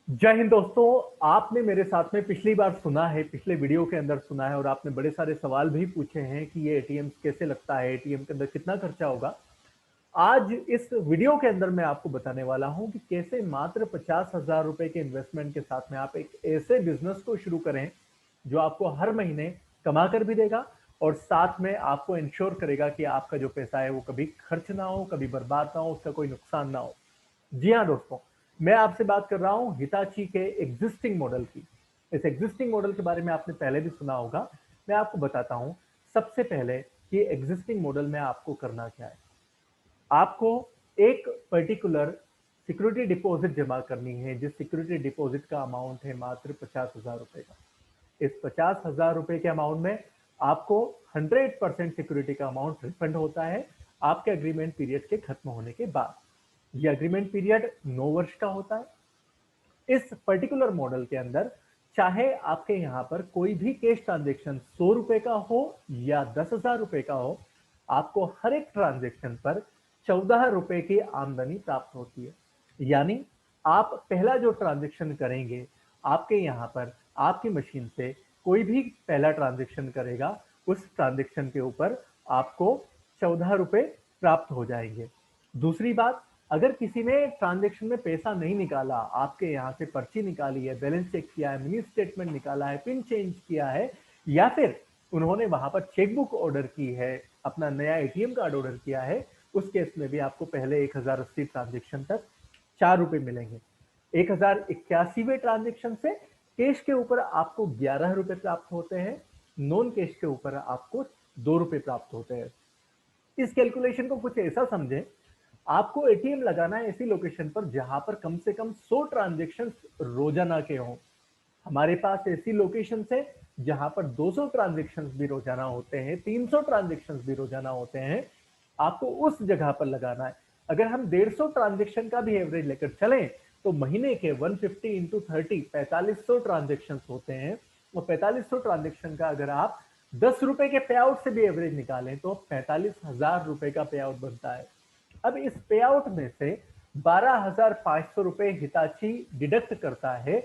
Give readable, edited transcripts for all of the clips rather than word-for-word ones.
जय हिंद दोस्तों। आपने मेरे साथ में पिछली बार सुना है, पिछले वीडियो के अंदर सुना है और आपने बड़े सारे सवाल भी पूछे हैं कि ये एटीएम कैसे लगता है, एटीएम के अंदर कितना खर्चा होगा। आज इस वीडियो के अंदर मैं आपको बताने वाला हूं कि कैसे मात्र 50,000 रुपए के इन्वेस्टमेंट के साथ में आप एक ऐसे बिजनेस को शुरू करें जो आपको हर महीने कमा कर भी देगा और साथ में आपको इंश्योर करेगा कि आपका जो पैसा है वो कभी खर्च ना हो, कभी बर्बाद ना हो, उसका कोई नुकसान ना हो। जी हाँ दोस्तों, मैं आपसे बात कर रहा हूं हिताची के एग्जिस्टिंग मॉडल की। इस एग्जिस्टिंग मॉडल के बारे में आपने पहले भी सुना होगा। मैं आपको बताता हूं सबसे पहले कि एग्जिस्टिंग मॉडल में आपको करना क्या है। आपको एक पर्टिकुलर सिक्योरिटी डिपॉजिट जमा करनी है, जिस सिक्योरिटी डिपॉजिट का अमाउंट है मात्र 50,000 रुपए का। इस 50,000 रुपए के अमाउंट में आपको 100% सिक्योरिटी का अमाउंट रिफंड होता है आपके एग्रीमेंट पीरियड के खत्म होने के बाद। यह एग्रीमेंट पीरियड 9 वर्ष का होता है। इस पर्टिकुलर मॉडल के अंदर चाहे आपके यहां पर कोई भी कैश ट्रांजेक्शन 100 रुपए का हो या 10,000 रुपए का हो, आपको हर एक ट्रांजेक्शन पर 14 रुपए की आमदनी प्राप्त होती है। यानी आप पहला जो ट्रांजेक्शन करेंगे, आपके यहां पर आपकी मशीन से कोई भी पहला ट्रांजेक्शन करेगा, उस ट्रांजेक्शन के ऊपर आपको 14 रुपए प्राप्त हो जाएंगे। दूसरी बात, अगर किसी ने ट्रांजेक्शन में पैसा नहीं निकाला, आपके यहाँ से पर्ची निकाली है, बैलेंस चेक किया है, मिनी स्टेटमेंट निकाला है, पिन चेंज किया है, या फिर उन्होंने वहां पर चेकबुक ऑर्डर की है, अपना नया एटीएम कार्ड ऑर्डर किया है, उस केस में भी आपको पहले 1080 ट्रांजेक्शन तक 4 रुपए मिलेंगे। 1081वें ट्रांजेक्शन से कैश के ऊपर आपको 11 रुपए प्राप्त होते हैं, नॉन कैश के ऊपर आपको 2 रुपए प्राप्त होते हैं। इस कैलकुलेशन को कुछ ऐसा समझें, आपको एटीएम लगाना है ऐसी लोकेशन पर जहां पर कम से कम 100 ट्रांजेक्शन रोजाना के हों। हमारे पास ऐसी लोकेशन है जहां पर 200 ट्रांजेक्शन भी रोजाना होते हैं, 300 ट्रांजेक्शन भी रोजाना होते हैं। आपको उस जगह पर लगाना है। अगर हम 150 ट्रांजेक्शन का भी एवरेज लेकर चलें तो महीने के 150 इंटू 30 4500 ट्रांजेक्शन होते हैं। और 4500 ट्रांजेक्शन का अगर आप 10 रुपए के पे आउट से भी एवरेज निकालें तो 45,000 रुपए का पे आउट बनता है। अब इस पे आउट में से 12,500 रुपए हिताची डिडक्ट करता है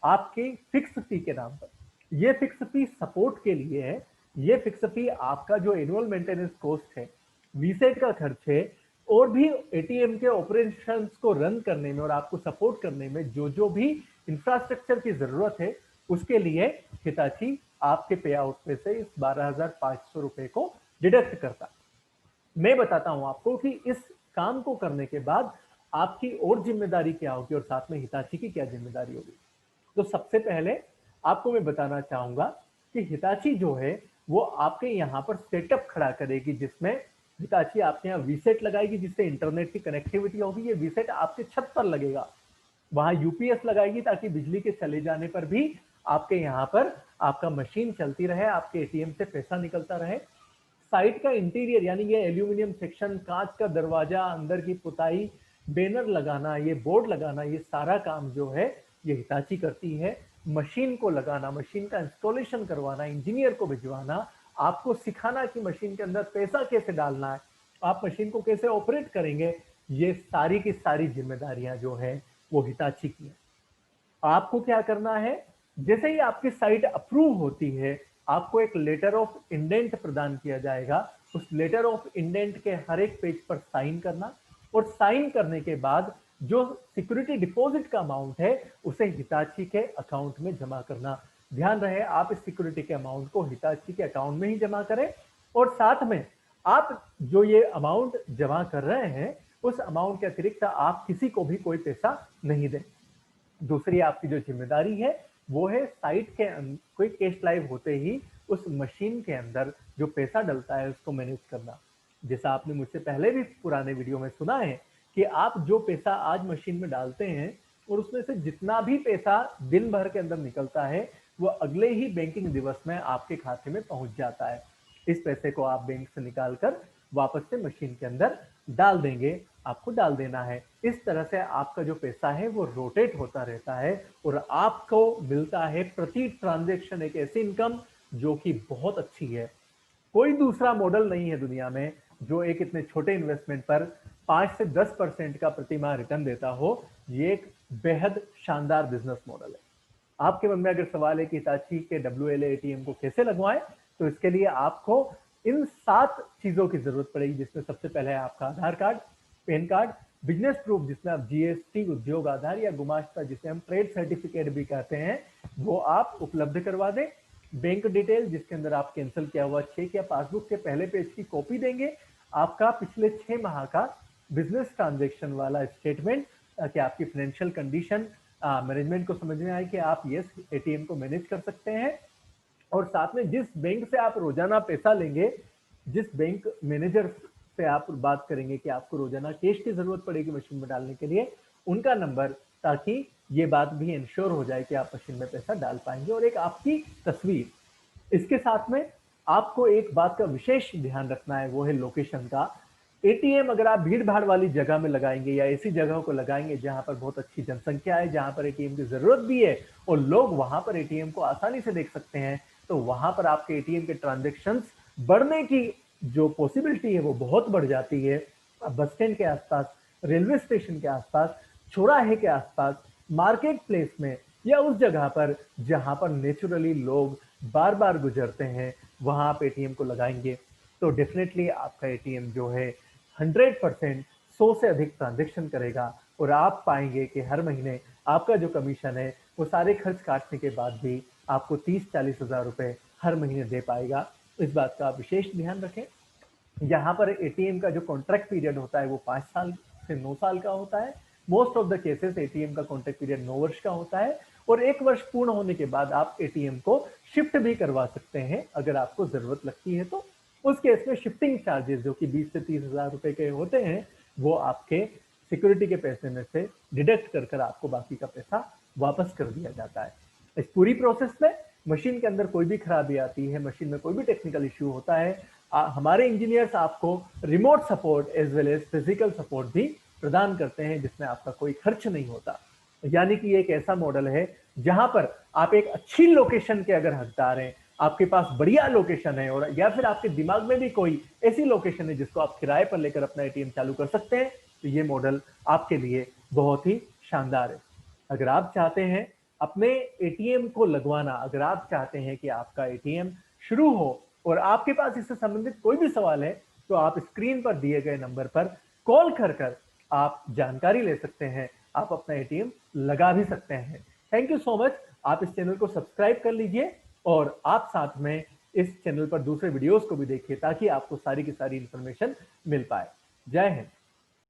आपकी फिक्स फी के नाम पर। यह फिक्स फी सपोर्ट के लिए है। यह फिक्स फी आपका जो एनुअल मेंटेनेंस कॉस्ट है, वीसेट का खर्च है, और भी एटीएम के ऑपरेशंस को रन करने में और आपको सपोर्ट करने में जो जो भी इंफ्रास्ट्रक्चर की जरूरत है, उसके लिए हिताची आपके पे आउट में से इस 12,500 रुपए को डिडक्ट करता है। मैं बताता हूं आपको कि इस काम को करने के बाद आपकी और जिम्मेदारी क्या होगी और साथ में हिताची की क्या जिम्मेदारी होगी। तो सबसे पहले आपको मैं बताना चाहूंगा कि हिताची जो है वो आपके यहां पर सेटअप खड़ा करेगी, जिसमें हिताची आपके यहाँ वीसेट लगाएगी, जिससे इंटरनेट की कनेक्टिविटी होगी। ये वीसेट आपके छत पर लगेगा, वहां यूपीएस लगाएगी ताकि बिजली के चले जाने पर भी आपके यहाँ पर आपका मशीन चलती रहे, आपके एटीएम से पैसा निकलता रहे। साइट का इंटीरियर यानी ये एल्यूमिनियम सेक्शन, कांच का दरवाजा, अंदर की पुताई, बैनर लगाना, ये बोर्ड लगाना, ये सारा काम जो है ये हिताची करती है। मशीन को लगाना, मशीन का इंस्टॉलेशन करवाना, इंजीनियर को भिजवाना, आपको सिखाना कि मशीन के अंदर पैसा कैसे डालना है, आप मशीन को कैसे ऑपरेट करेंगे, ये सारी की सारी जिम्मेदारियां जो है वो हिताची की है। आपको क्या करना है, जैसे ही आपकी साइट अप्रूव होती है, आपको एक लेटर ऑफ इंडेंट प्रदान किया जाएगा। उस लेटर ऑफ इंडेंट के हर एक पेज पर साइन करना, और साइन करने के बाद जो सिक्योरिटी डिपॉजिट का अमाउंट है उसे हिताची के अकाउंट में जमा करना। ध्यान रहे, आप इस सिक्योरिटी के अमाउंट को हिताची के अकाउंट में ही जमा करें, और साथ में आप जो ये अमाउंट जमा कर रहे हैं उस अमाउंट के अतिरिक्त आप किसी को भी कोई पैसा नहीं दें। दूसरी आपकी जो जिम्मेदारी है वो है साइट के कोई कैश लाइव होते ही उस मशीन के अंदर जो पैसा डलता है उसको मैनेज करना। जैसा आपने मुझसे पहले भी पुराने वीडियो में सुना है कि आप जो पैसा आज मशीन में डालते हैं और उसमें से जितना भी पैसा दिन भर के अंदर निकलता है वो अगले ही बैंकिंग दिवस में आपके खाते में पहुंच जाता है। इस पैसे को आप बैंक से निकाल कर वापस से मशीन के अंदर डाल देंगे, आपको डाल देना है। इस तरह से आपका जो पैसा है वो रोटेट होता रहता है और आपको मिलता है प्रति ट्रांजेक्शन एक ऐसी इनकम जो कि बहुत अच्छी है। कोई दूसरा मॉडल नहीं है दुनिया में जो एक इतने छोटे इन्वेस्टमेंट पर 5 से 10% का प्रति माह रिटर्न देता हो, ये एक बेहद शानदार बिजनेस मॉडल है। आपके मन में अगर सवाल है कि हिताची के WLA एटीएम को कैसे लगवाएं, तो इसके लिए आपको इन 7 चीजों की जरूरत पड़ेगी, जिसमें सबसे पहले है आपका Aadhaar card, PAN card, business proof जिसमें आप GST उद्योग आधार या गुमाश्ता जिसे हम ट्रेड सर्टिफिकेट भी कहते हैं वो आप उपलब्ध करवा दें, बैंक डिटेल जिसके अंदर आप कैंसिल किया हुआ चेक या पासबुक के पहले पेज की कॉपी देंगे, आपका पिछले 6 माह का बिजनेस ट्रांजेक्शन वाला स्टेटमेंट, ताकि आपकी फाइनेंशियल कंडीशन मैनेजमेंट को समझ में आए कि आप यस एटीएम को मैनेज कर सकते हैं। और साथ में जिस बैंक से आप रोजाना पैसा लेंगे, जिस बैंक मैनेजर से आप बात करेंगे कि आपको रोजाना कैश की जरूरत पड़ेगी मशीन में डालने के लिए, उनका नंबर, ताकि ये बात भी इंश्योर हो जाए कि आप मशीन में पैसा डाल पाएंगे, और एक आपकी तस्वीर। इसके साथ में आपको एक बात का विशेष ध्यान रखना है, वो है लोकेशन का। एटीएम अगर आप भीड़ भाड़ वाली जगह में लगाएंगे या ऐसी जगहों को लगाएंगे जहां पर बहुत अच्छी जनसंख्या है, जहां पर एटीएम की जरूरत भी है और लोग वहां पर एटीएम को आसानी से देख सकते हैं, तो वहां पर आपके एटीएम के ट्रांजेक्शन्स बढ़ने की जो पॉसिबिलिटी है वो बहुत बढ़ जाती है। बस स्टैंड के आसपास, रेलवे स्टेशन के आसपास, चौराहे के आसपास, मार्केट प्लेस में या उस जगह पर जहां पर नेचुरली लोग बार बार गुजरते हैं, वहां आप एटीएम को लगाएंगे तो डेफिनेटली आपका एटीएम जो है 100% 100 से अधिक ट्रांजेक्शन करेगा, और आप पाएंगे कि हर महीने आपका जो कमीशन है वो सारे खर्च काटने के बाद भी आपको 30-40 हजार रुपए हर महीने दे पाएगा। इस बात का आप विशेष ध्यान रखें। यहाँ पर एटीएम का जो कॉन्ट्रैक्ट पीरियड होता है वो 5 साल से 9 साल का होता है। Most of the cases ATM का कॉन्ट्रैक्ट पीरियड 9 वर्ष का होता है, और 1 वर्ष पूर्ण होने के बाद आप एटीएम को शिफ्ट भी करवा सकते हैं अगर आपको जरूरत लगती है। तो उस केस में शिफ्टिंग चार्जेस जो कि 20 से 30 हजार रुपए के होते हैं, वो आपके सिक्योरिटी के पैसे में से डिडक्ट कर आपको बाकी का पैसा वापस कर दिया जाता है। इस पूरी प्रोसेस में मशीन के अंदर कोई भी खराबी आती है, मशीन में कोई भी टेक्निकल इश्यू होता है, हमारे इंजीनियर्स आपको remote support as well as physical support भी प्रदान करते हैं, जिसमें आपका कोई खर्च नहीं होता। यानी कि एक ऐसा मॉडल है जहां पर आप एक अच्छी लोकेशन के अगर हकदार हैं, आपके पास बढ़िया लोकेशन है, और या फिर आपके दिमाग में भी कोई ऐसी लोकेशन है जिसको आप किराए पर लेकर अपना एटीएम चालू कर सकते हैं, तो ये मॉडल आपके लिए बहुत ही शानदार है। अगर आप चाहते हैं अपने एटीएम को लगवाना, अगर आप चाहते हैं कि आपका एटीएम शुरू हो और आपके पास इससे संबंधित कोई भी सवाल है, तो आप स्क्रीन पर दिए गए नंबर पर कॉल कर आप जानकारी ले सकते हैं, आप अपना एटीएम लगा भी सकते हैं। Thank you so much. आप इस चैनल को सब्सक्राइब कर लीजिए, और आप साथ में इस चैनल पर दूसरे वीडियोस को भी देखिए, ताकि आपको सारी की सारी इंफॉर्मेशन मिल पाए। जय हिंद।